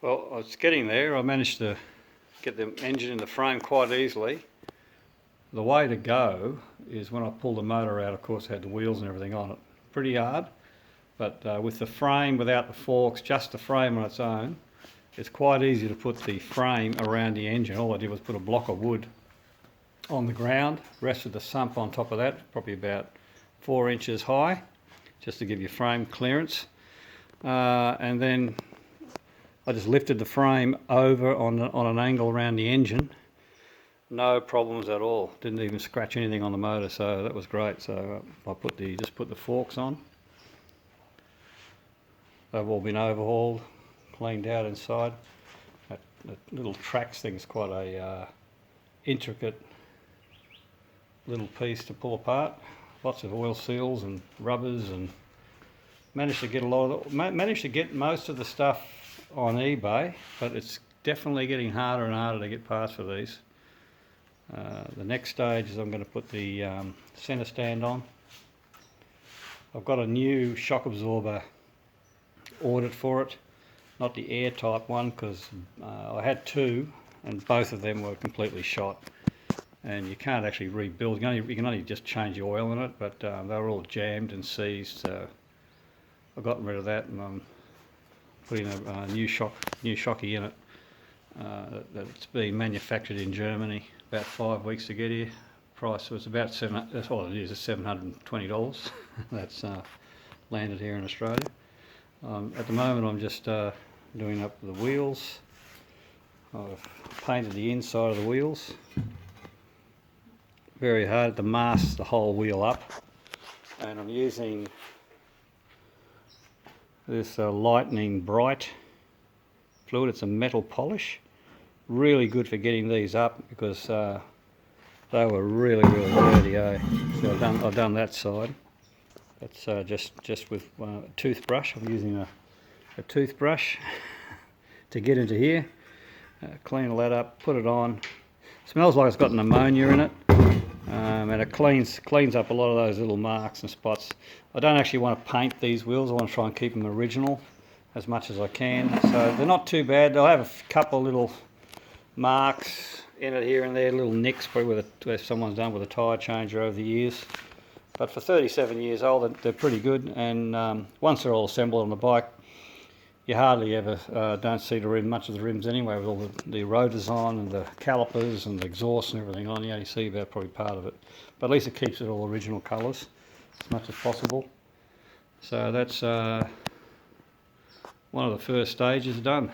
Well, I was getting there. I managed to get the engine in the frame quite easily. The way to go is when I pulled the motor out, of course I had the wheels and everything on it. Pretty hard, but with the frame without the forks, just the frame on its own, it's quite easy to put the frame around the engine. All I did was put a block of wood on the ground, rested the sump on top of that, probably about 4 inches high, just to give you frame clearance. And then I just lifted the frame over on an angle around the engine. No problems at all. Didn't even scratch anything on the motor, so that was great. So I just put the forks on. They've all been overhauled, cleaned out inside. That little tracks thing's quite a intricate little piece to pull apart. Lots of oil seals and rubbers, and managed to get most of the stuff on eBay, but it's definitely getting harder and harder to get parts for these. The next stage is I'm going to put the centre stand on. I've got a new shock absorber ordered for it, not the air type one, because I had two and both of them were completely shot, and you can't actually rebuild. You can only just change the oil in it, but they were all jammed and seized, so I've gotten rid of that, and I'm putting a new shocky in it. That's being manufactured in Germany. About 5 weeks to get here. Price was about that's all it is, it's $720. That's landed here in Australia. At the moment I'm just doing up the wheels. I've painted the inside of the wheels. Very hard to mask the whole wheel up, and I'm using this lightning bright fluid. It's a metal polish, really good for getting these up, because they were really dirty. So I've done that side. That's just with a toothbrush. I'm using a toothbrush to get into here, clean all that up, put it on. Smells like it's got an ammonia in it, and it cleans up a lot of those little marks and spots. I don't actually want to paint these wheels. I want to try and keep them original as much as I can. So they're not too bad. They'll have a couple little marks in it here and there, little nicks probably where someone's done with a tyre changer over the years. But for 37 years old, they're pretty good. And once they're all assembled on the bike, you hardly ever don't see much of the rims anyway, with all the rotors on and the calipers and the exhaust and everything on. You only see about probably part of it. But at least it keeps it all original colours as much as possible. So that's one of the first stages done.